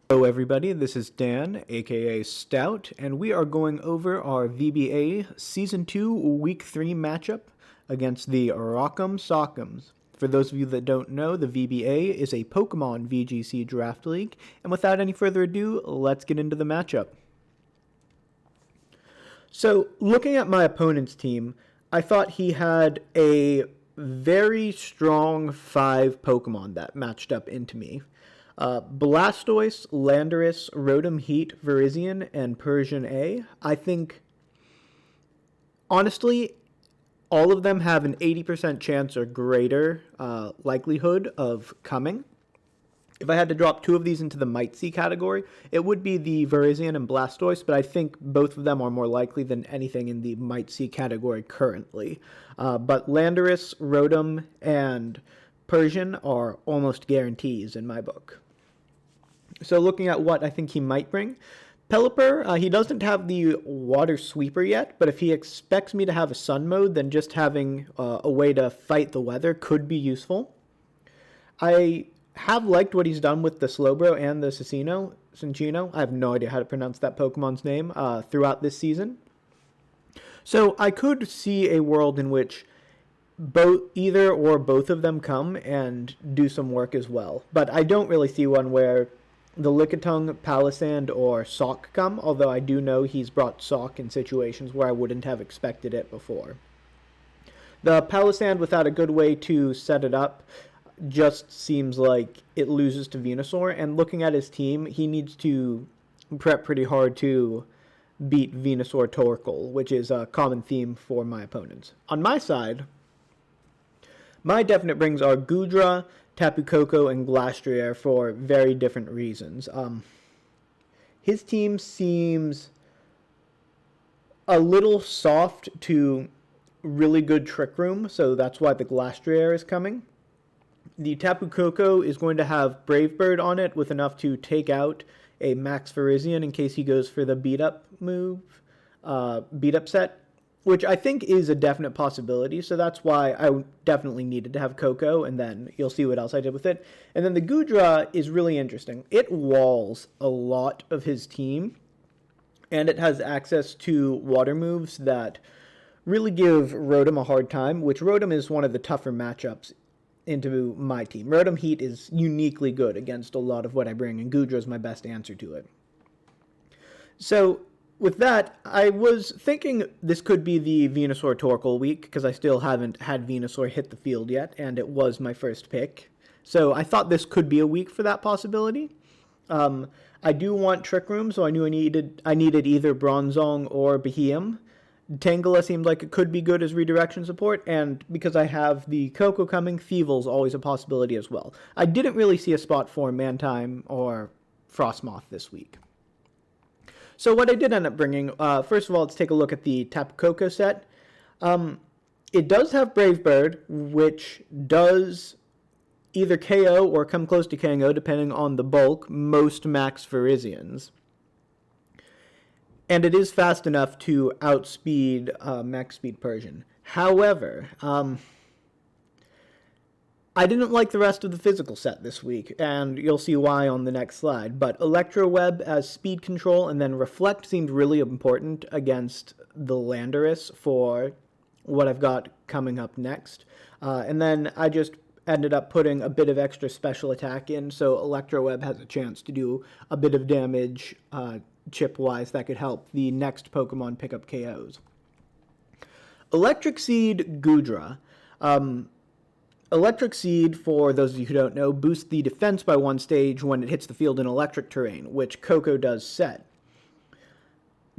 Hello everybody, this is Dan, aka Stout, and we are going over our VBA Season 2 Week 3 matchup against the Rawk'em Sawk'ems. For those of you that don't know, the VBA is a Pokemon VGC Draft League, and without any further ado, let's get into the matchup. So, looking at my opponent's team, I thought he had a very strong 5 Pokemon that matched up into me. Blastoise, Landorus, Rotom Heat, Virizion, and Persian A. I think, honestly, all of them have an 80% chance or greater likelihood of coming. If I had to drop 2 of these into the Might See category, it would be the Virizion and Blastoise, but I think both of them are more likely than anything in the Might See category currently. But Landorus, Rotom, and Persian are almost guarantees in my book. So looking at what I think he might bring, Pelipper, he doesn't have the Water Sweeper yet, but if he expects me to have a Sun mode, then just having a way to fight the weather could be useful. I have liked what he's done with the Slowbro and the Cinccino. I have no idea how to pronounce that Pokemon's name throughout this season. So I could see a world in which either or both of them come and do some work as well. But I don't really see one where the Lickitung, Palisand, or Sawk come, although I do know he's brought Sawk in situations where I wouldn't have expected it before. The Palisand, without a good way to set it up, just seems like it loses to Venusaur, and looking at his team, he needs to prep pretty hard to beat Venusaur Torkoal, which is a common theme for my opponents. On my side, my definite brings are Goodra, Tapu Koko, and Glastrier for very different reasons. His team seems a little soft to really good Trick Room, so that's why the Glastrier is coming. The Tapu Koko is going to have Brave Bird on it with enough to take out a Max Virizion in case he goes for the beat-up set, which I think is a definite possibility, so that's why I definitely needed to have Koko, and then you'll see what else I did with it. And then the Goodra is really interesting. It walls a lot of his team, and it has access to water moves that really give Rotom a hard time, which Rotom is one of the tougher matchups into my team. Rotom Heat is uniquely good against a lot of what I bring, and Goodra is my best answer to it. So with that, I was thinking this could be the Venusaur Torkoal week, because I still haven't had Venusaur hit the field yet, and it was my first pick. So I thought this could be a week for that possibility. I do want Trick Room, so I knew I needed either Bronzong or Beheeyem. Tangela seemed like it could be good as redirection support, and because I have the Koko coming, Thievul's always a possibility as well. I didn't really see a spot for Mantime or Frostmoth this week. So what I did end up bringing, first of all, let's take a look at the Tapu Koko set. It does have Brave Bird, which does either KO or come close to KO, depending on the bulk, most Max Virizions. And it is fast enough to outspeed Max Speed Persian. However, I didn't like the rest of the physical set this week, and you'll see why on the next slide. But Electro Web as speed control, and then Reflect seemed really important against the Landorus for what I've got coming up next. And then I just ended up putting a bit of extra special attack in, so Electro Web has a chance to do a bit of damage chip-wise that could help the next Pokemon pick up KOs. Electric Seed Goodra. Electric Seed, for those of you who don't know, boosts the defense by 1 stage when it hits the field in electric terrain, which Koko does set.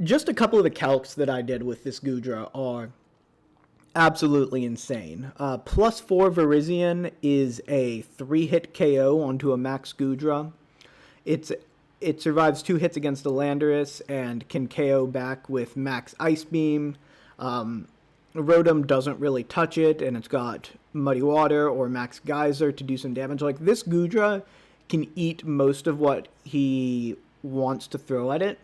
Just a couple of the calcs that I did with this Goodra are absolutely insane. +4 Virizion is a 3-hit KO onto a Max Goodra. It survives 2 hits against a Landorus and can KO back with Max Ice Beam. Rotom doesn't really touch it, and it's got Muddy Water or Max Geyser to do some damage. Like, this Goodra can eat most of what he wants to throw at it,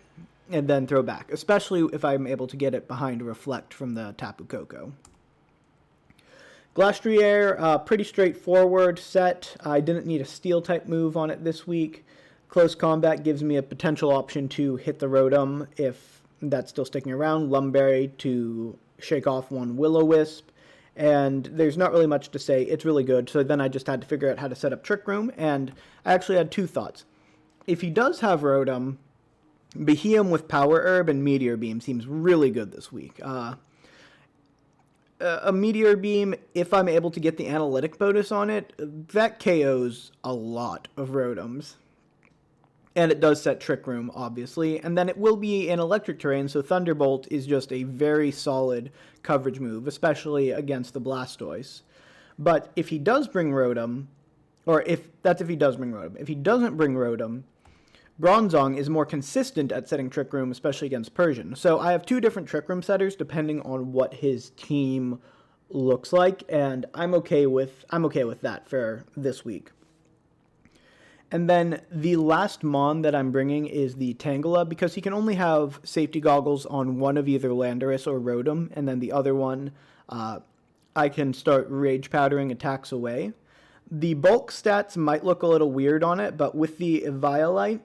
and then throw back, especially if I'm able to get it behind Reflect from the Tapu Koko. Glastrier, pretty straightforward set. I didn't need a Steel-type move on it this week. Close combat gives me a potential option to hit the Rotom if that's still sticking around. Lumberry to shake off one Will-O-Wisp. And there's not really much to say. It's really good. So then I just had to figure out how to set up Trick Room. And I actually had two thoughts. If he does have Rotom, Beheeyem with Power Herb and Meteor Beam seems really good this week. A Meteor Beam, if I'm able to get the analytic bonus on it, that KOs a lot of Rotoms. And it does set Trick Room, obviously. And then it will be in electric terrain, so Thunderbolt is just a very solid coverage move, especially against the Blastoise. But if he does bring Rotom, if he does bring Rotom. If he doesn't bring Rotom, Bronzong is more consistent at setting Trick Room, especially against Persian. So I have two different Trick Room setters depending on what his team looks like, and I'm okay with that for this week. And then the last Mon that I'm bringing is the Tangela, because he can only have safety goggles on one of either Landorus or Rotom, and then the other one I can start Rage Powdering attacks away. The bulk stats might look a little weird on it, but with the Eviolite,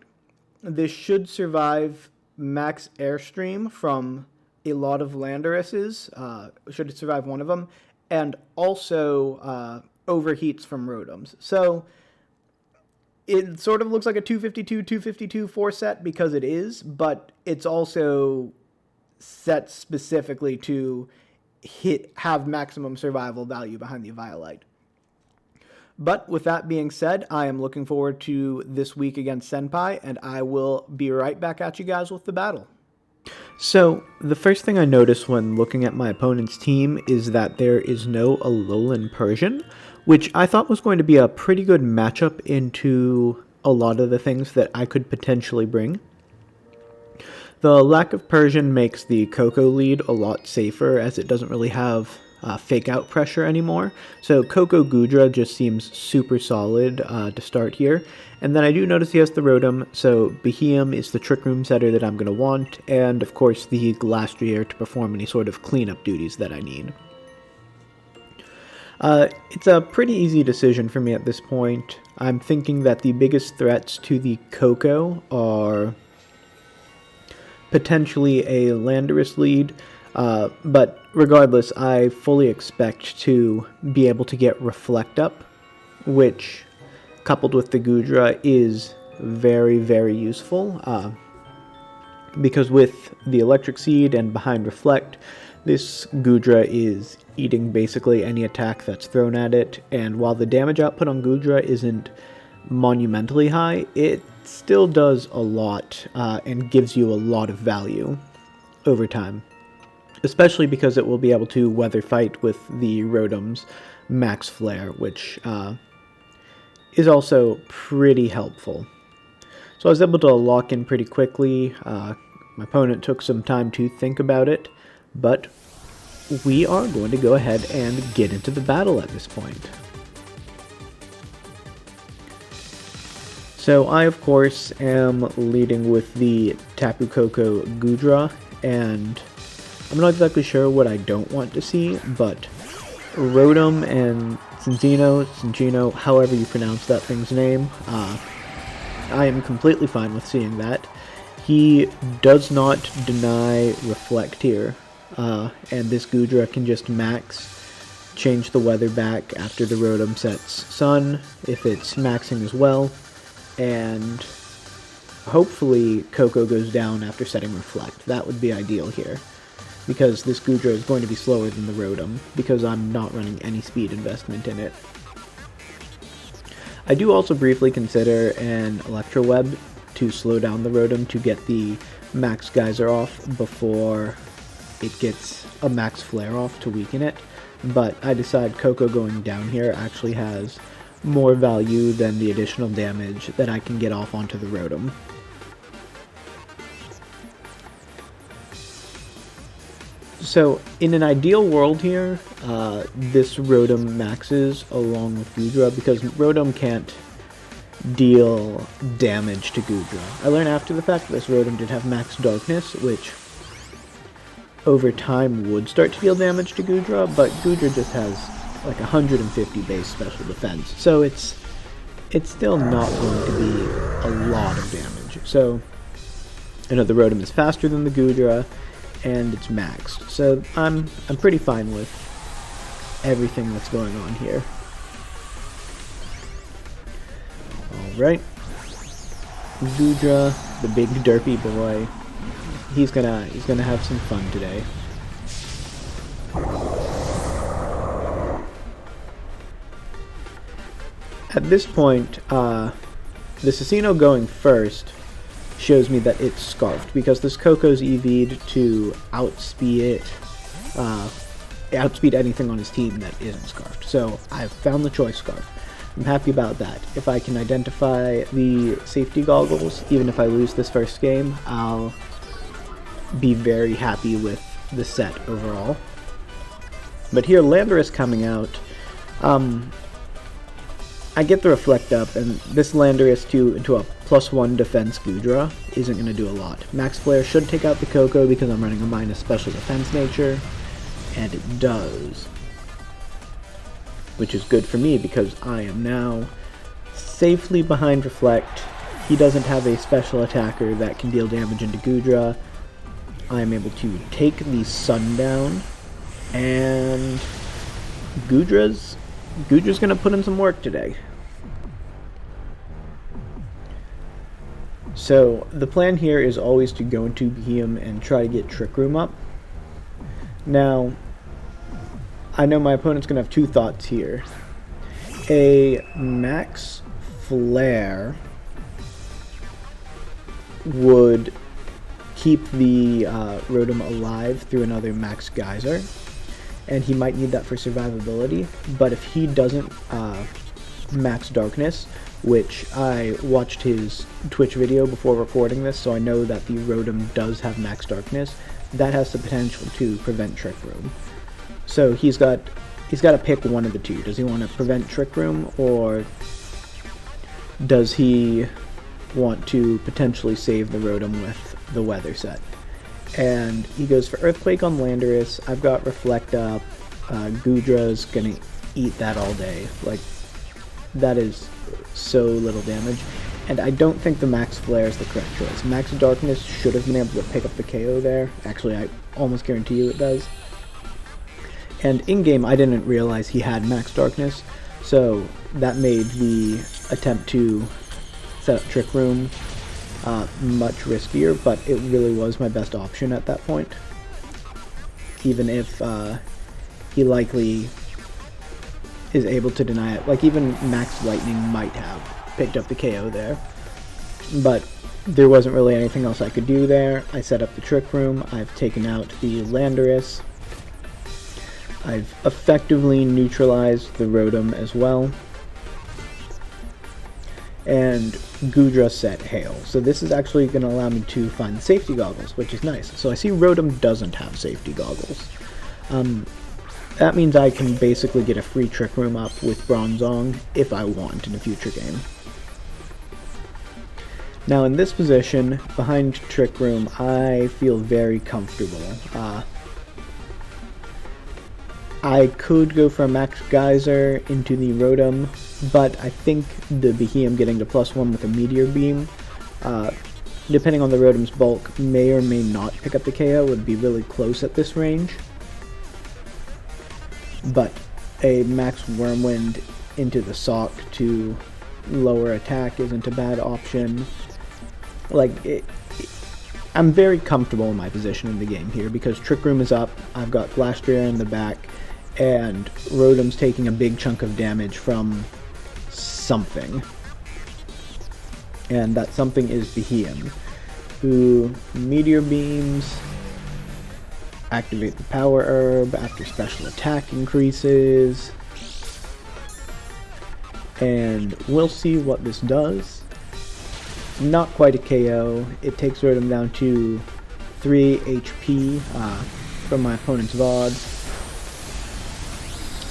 this should survive max Airstream from a lot of Landoruses, should it survive one of them, and also overheats from Rotoms. So it sort of looks like a 252 4 set because it is, but it's also set specifically to have maximum survival value behind the Eviolite. But with that being said, I am looking forward to this week against Senpai, and I will be right back at you guys with the battle. So, the first thing I noticed when looking at my opponent's team is that there is no Alolan Persian, which I thought was going to be a pretty good matchup into a lot of the things that I could potentially bring. The lack of Persian makes the Koko lead a lot safer, as it doesn't really have fake out pressure anymore. So Koko Goodra just seems super solid to start here. And then I do notice he has the Rotom, so Beheeyem is the Trick Room setter that I'm going to want, and of course the Glastrier to perform any sort of cleanup duties that I need. It's a pretty easy decision for me at this point. I'm thinking that the biggest threats to the Koko are potentially a Landorus lead, but regardless, I fully expect to be able to get Reflect Up, which, coupled with the Goodra, is very, very useful, because with the Electric Seed and behind Reflect, this Goodra is eating basically any attack that's thrown at it, and while the damage output on Goodra isn't monumentally high, it still does a lot and gives you a lot of value over time. Especially because it will be able to weather fight with the Rotom's Max Flare, which is also pretty helpful. So I was able to lock in pretty quickly. My opponent took some time to think about it, but we are going to go ahead and get into the battle at this point. So I, of course, am leading with the Tapu Koko Goodra, and I'm not exactly sure what I don't want to see, but Rotom and Cinccino, however you pronounce that thing's name, I am completely fine with seeing that. He does not deny Reflect here, and this Goodra can just max, change the weather back after the Rotom sets Sun, if it's maxing as well, and hopefully Koko goes down after setting Reflect. That would be ideal here, because this Goodra is going to be slower than the Rotom, because I'm not running any speed investment in it. I do also briefly consider an Electro Web to slow down the Rotom to get the Max Geyser off before it gets a Max Flare off to weaken it, but I decide Koko going down here actually has more value than the additional damage that I can get off onto the Rotom. So, in an ideal world here, this Rotom maxes along with Goodra, because Rotom can't deal damage to Goodra. I learned after the fact that this Rotom did have max Darkness, which over time would start to deal damage to Goodra, but Goodra just has like 150 base special defense, so it's it's still not going to be a lot of damage. So, I know the Rawk'em is faster than the Goodra, and it's maxed. So I'm pretty fine with everything that's going on here. Alright. Goodra, the big derpy boy. He's gonna have some fun today. At this point, the Assassino going first shows me that it's Scarfed, because this Coco's EV'd to outspeed anything on his team that isn't Scarfed. So I've found the choice Scarf. I'm happy about that. If I can identify the safety goggles, even if I lose this first game, I'll be very happy with the set overall. But here, Landorus coming out, I get the Reflect up, and this Landorus into a +1 defense Goodra isn't going to do a lot. Max Flare should take out the Coco because I'm running a minus special defense nature, and it does. Which is good for me because I am now safely behind Reflect. He doesn't have a special attacker that can deal damage into Goodra. I am able to take the Sundown, and Goodra's gonna put in some work today. So the plan here is always to go into Behem and try to get Trick Room up. Now, I know my opponent's gonna have two thoughts here. A Max Flare would keep the Rawk'em alive through another Max Geyser, and he might need that for survivability. But if he doesn't Max Darkness, which I watched his Twitch video before recording this, so I know that the Rawk'em does have Max Darkness, that has the potential to prevent Trick Room. So he's got to pick one of the two. Does he want to prevent Trick Room, or does he want to potentially save the Rawk'em with the weather set? And he goes for Earthquake on Landorus. I've got Reflect up. Goodra's gonna eat that all day. Like, that is so little damage. And I don't think the Max Flare is the correct choice. Max Darkness should have been able to pick up the KO there. Actually, I almost guarantee you it does. And in-game, I didn't realize he had Max Darkness, so that made the attempt to set up Trick Room much riskier, but it really was my best option at that point. Even if he likely is able to deny it. Like, even Max Lightning might have picked up the KO there. But there wasn't really anything else I could do there. I set up the Trick Room. I've taken out the Landorus. I've effectively neutralized the Rawk'em as well. And Goodra set Hail. So this is actually going to allow me to find the safety goggles, which is nice. So I see Rawk'em doesn't have safety goggles. That means I can basically get a free Trick Room up with Bronzong if I want in a future game. Now in this position, behind Trick Room, I feel very comfortable. I could go for a Max Geyser into the Rawk'em, but I think the Behem getting to +1 with a Meteor Beam, depending on the Rawk'em's bulk, may or may not pick up the KO, would be really close at this range. But a Max Wormwind into the Sawk to lower attack isn't a bad option. Like, I'm very comfortable in my position in the game here, because Trick Room is up, I've got Blastria in the back, and Rawk'em's taking a big chunk of damage from something. And that something is Behem, who Meteor Beams, activate the Power Herb after special attack increases, and we'll see what this does. Not quite a KO. It takes Rawk'em down to 3 HP from my opponent's VOD.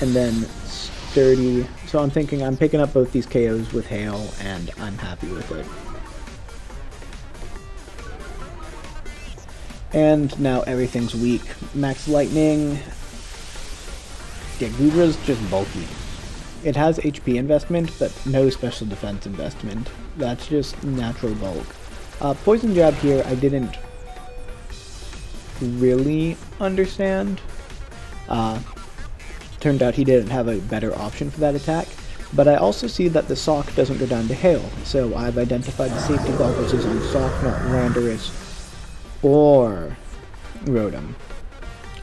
And then Sturdy. So I'm thinking I'm picking up both these KOs with Hail, and I'm happy with it. And now everything's weak. Max Lightning. Yeah, Goodra's just bulky. It has HP investment, but no special defense investment. That's just natural bulk. Poison Jab here, I didn't really understand. Turned out he didn't have a better option for that attack. But I also see that the Sawk doesn't go down to Hail, so I've identified the safety goggles is on Sawk, not Landorus or Rawk'em,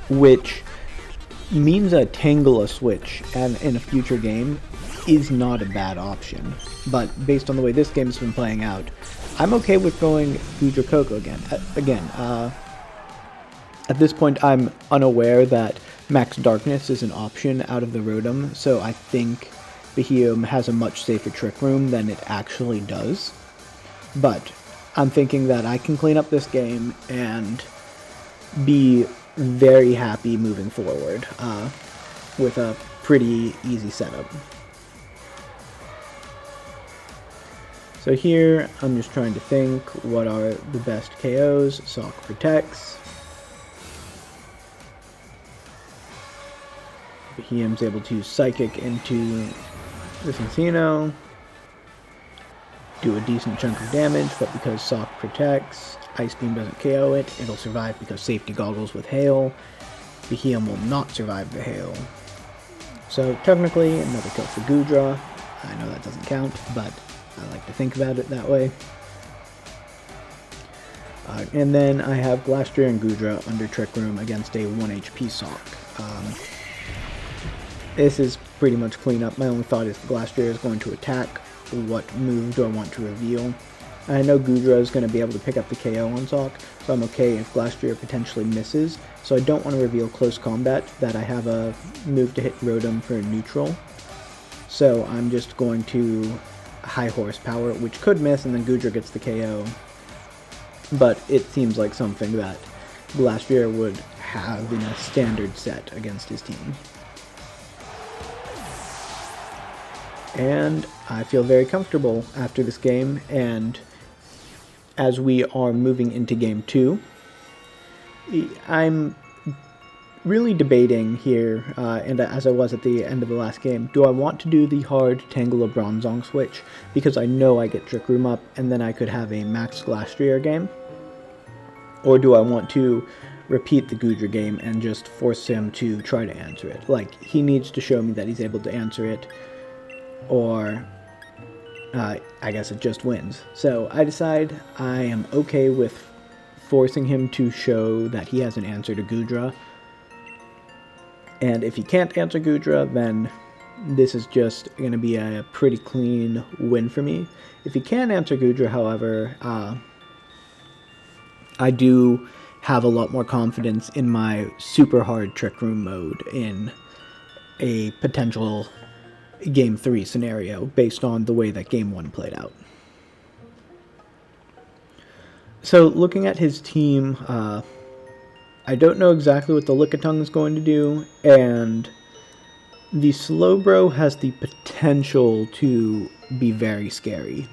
which means a Tangela switch and in a future game is not a bad option. But based on the way this game's been playing out, I'm okay with going Goodra Coco again. At this point, I'm unaware that Max Darkness is an option out of the Rawk'em, so I think Beheum has a much safer Trick Room than it actually does. But I'm thinking that I can clean up this game and be very happy moving forward with a pretty easy setup. So here, I'm just trying to think, what are the best KOs? Sawk protects. Beheum's able to Psychic into this Encino, do a decent chunk of damage, but because Sawk protects, Ice Beam doesn't KO it, it'll survive because Safety Goggles with Hail. Beheum will not survive the Hail. So technically, another kill for Goodra. I know that doesn't count, but I like to think about it that way. And then I have Glastrier and Goodra under Trick Room against a 1 HP Sawk. This is pretty much cleanup. My only thought is the Glastrier is going to attack. What move do I want to reveal? I know Goodra is going to be able to pick up the KO on Sawk, so I'm okay if Glastrier potentially misses. So I don't want to reveal Close Combat, that I have a move to hit Rawk'em for neutral. So I'm just going to High Horsepower, which could miss, and then Goodra gets the KO. But it seems like something that Glastrier would have in a standard set against his team. And I feel very comfortable after this game, and as we are moving into Game 2, I'm really debating here, and as I was at the end of the last game, do I want to do the hard Tangela Bronzong switch, because I know I get Trick Room up, and then I could have a Max Glastrier game, or do I want to repeat the Goodra game and just force him to try to answer it? Like, he needs to show me that he's able to answer it, or I guess it just wins. So I decide I am okay with forcing him to show that he has an answer to Goodra. And if he can't answer Goodra, then this is just going to be a pretty clean win for me. If he can answer Goodra, however, I do have a lot more confidence in my super hard Trick Room mode in a potential Game 3 scenario based on the way that Game 1 played out. So looking at his team, I don't know exactly what the Lickitung is going to do, and the Slowbro has the potential to be very scary.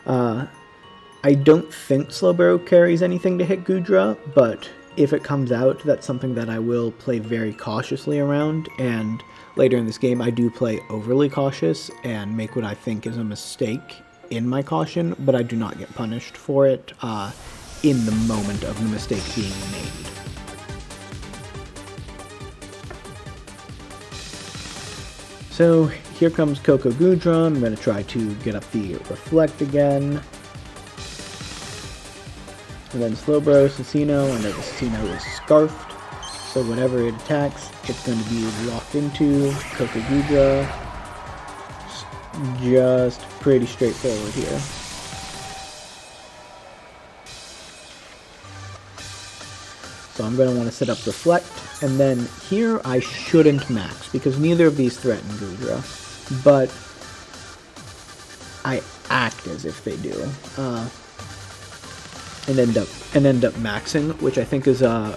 I don't think Slowbro carries anything to hit Goodra, but if it comes out, that's something that I will play very cautiously around, and later in this game I do play overly cautious and make what I think is a mistake in my caution, but I do not get punished for it in the moment of the mistake being made. So here comes Coco Goodra. I'm going to try to get up the Reflect again. And then Slowbro, Cecino. I know the Cecino is Scarfed, so whenever it attacks, it's going to be locked into Coco Goodra. Just pretty straightforward here. So I'm going to want to set up Reflect, and then here I shouldn't max, because neither of these threaten Goodra, but I act as if they do. And end up maxing, which I think is a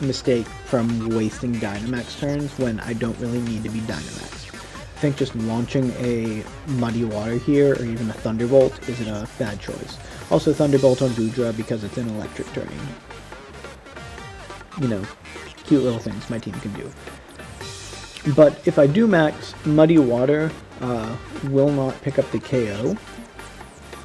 mistake from wasting Dynamax turns when I don't really need to be Dynamaxed. I think just launching a Muddy Water here, or even a Thunderbolt, isn't a bad choice. Also Thunderbolt on Goodra because it's an electric terrain. You know, cute little things my team can do. But if I do max, Muddy Water will not pick up the KO.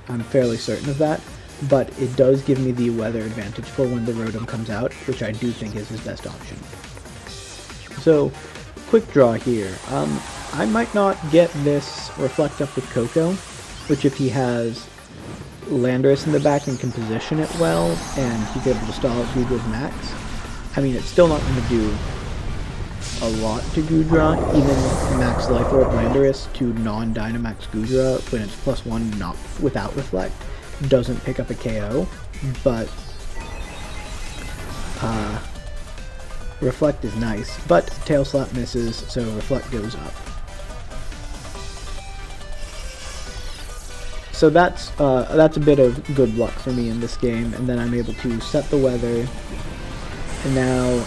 I'm fairly certain of that. But it does give me the weather advantage for when the Rotom comes out, which I do think is his best option. So, quick draw here. I might not get this Reflect up with Coco, which if he has Landorus in the back and can position it well, and he's able to stall out Goodra's max, I mean, it's still not going to do a lot to Goodra. Even Max Life Orb Landorus to non-Dynamax Goodra, when it's +1 not without Reflect, doesn't pick up a KO, but Reflect is nice, but Tail Slap misses, so Reflect goes up. So that's a bit of good luck for me in this game, and then I'm able to set the weather, and now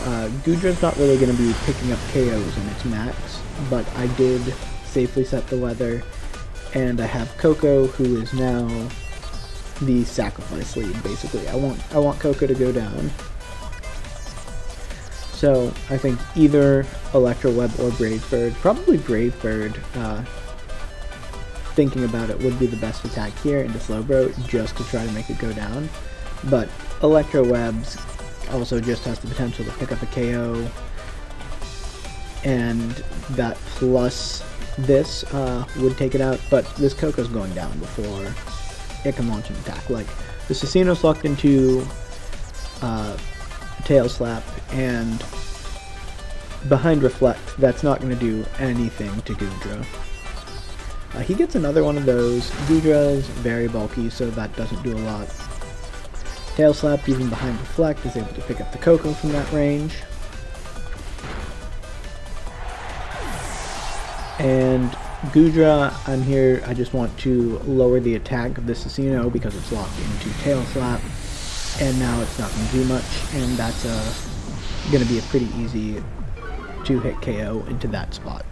Goodra's not really going to be picking up KOs in its max, but I did safely set the weather, and I have Coco, who is now the sacrifice lead, basically. I want Coco to go down. So I think either Electro Web or Brave Bird, probably Brave Bird, thinking about it, would be the best attack here into Slowbro, just to try to make it go down. But Electro Webs also just has the potential to pick up a KO, and that plus this would take it out, but this Coco's going down before it can launch an attack. Like, the Susanoo's locked into Tail Slap, and behind Reflect, that's not going to do anything to Goodra. He gets another one of those. Goodra's very bulky, so that doesn't do a lot. Tail Slap, even behind Reflect, is able to pick up the Coco from that range. And Goodra, I'm here, I just want to lower the attack of the Susanoo because it's locked into Tail Slap, and now it's not going to do much, and that's going to be a pretty easy 2-hit KO into that spot.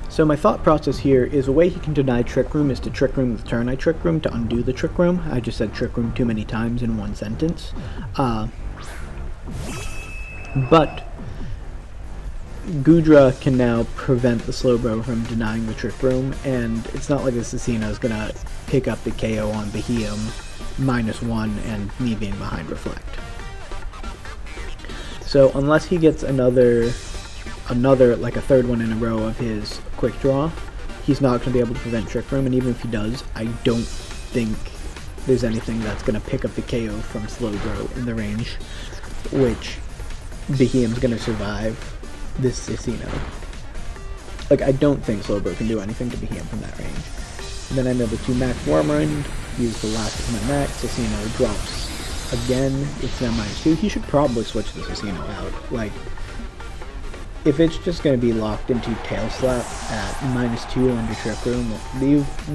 So my thought process here is a way he can deny Trick Room is to Trick Room with Turn Eye Trick Room to undo the Trick Room. I just said Trick Room too many times in one sentence. But Goodra can now prevent the Slowbro from denying the Trick Room, and it's not like the Susanoo is going to pick up the KO on Beheeyem -1 and me being behind Reflect. So unless he gets another, like a third one in a row of his Quick Draw, he's not going to be able to prevent Trick Room, and even if he does, I don't think there's anything that's going to pick up the KO from Slowbro in the range, which Beheeyem's going to survive this Susanoo. Like, I don't think Slowbro can do anything to Beheeyem from that range. And then I'm able to max Wormrund, use the last of my max, Susanoo drops again, it's now -2. He should probably switch the Susanoo out. Like, if it's just going to be locked into Tail Slap at -2 under Trick Room,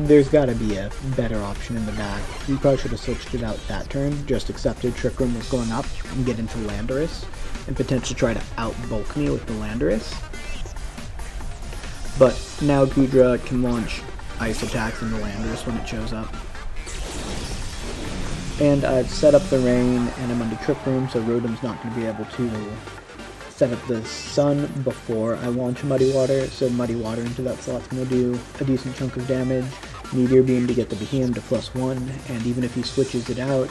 there's got to be a better option in the back. You probably should have switched it out that turn, just accepted Trick Room was going up and get into Landorus, and potentially try to out-bulk me with the Landorus. But now Goodra can launch Ice attacks into Landorus when it shows up. And I've set up the rain, and I'm under Trick Room, so Rotom's not going to be able to set up the Sun before I launch Muddy Water, so Muddy Water into that slot's going to do a decent chunk of damage. Meteor Beam to get the Beheeyem to +1, and even if he switches it out,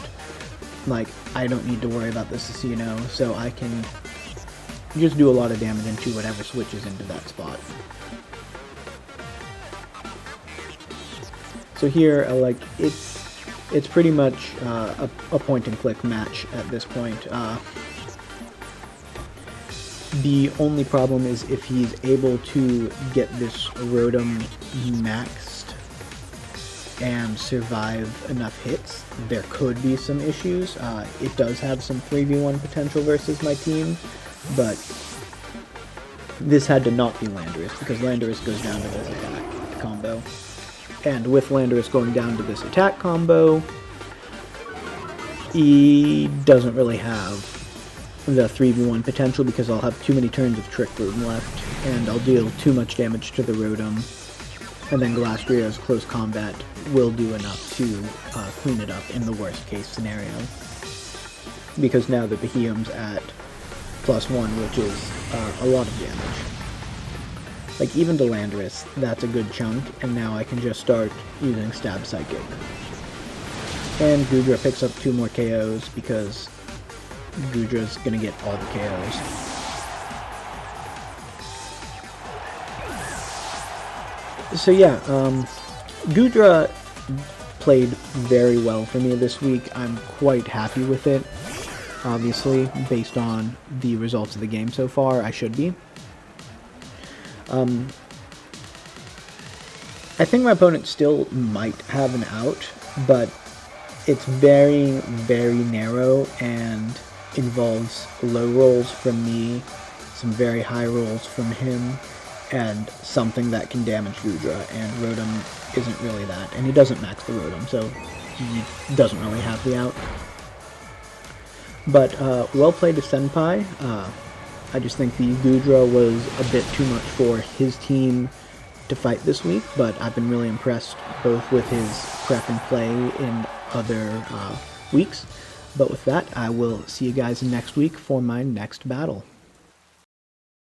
like, I don't need to worry about the Susanoo, so I can just do a lot of damage into whatever switches into that spot. So here, like, it's pretty much a point-and-click match at this point. The only problem is if he's able to get this Rotom maxed and survive enough hits, there could be some issues. It does have some 3v1 potential versus my team, but this had to not be Landorus, because Landorus goes down to this attack combo. And with Landorus going down to this attack combo, he doesn't really have the 3v1 potential because I'll have too many turns of Trick Room left, and I'll deal too much damage to the Rotom, and then Glastrio's close combat will do enough to clean it up in the worst case scenario. Because now the Beheeyem's at +1, which is a lot of damage. Like, even Delandris, that's a good chunk, and now I can just start using Stab Psychic. And Goodra picks up 2 more KOs, because Goodra's gonna get all the KOs. So yeah, Goodra played very well for me this week. I'm quite happy with it. Obviously, based on the results of the game so far, I should be. I think my opponent still might have an out, but it's very, very narrow and involves low rolls from me, some very high rolls from him, and something that can damage Goodra, and Rawk'em isn't really that. And he doesn't max the Rawk'em, so he doesn't really have the out. But well played to Senpai. I just think the Goodra was a bit too much for his team to fight this week, but I've been really impressed both with his prep and play in other weeks. But with that, I will see you guys next week for my next battle.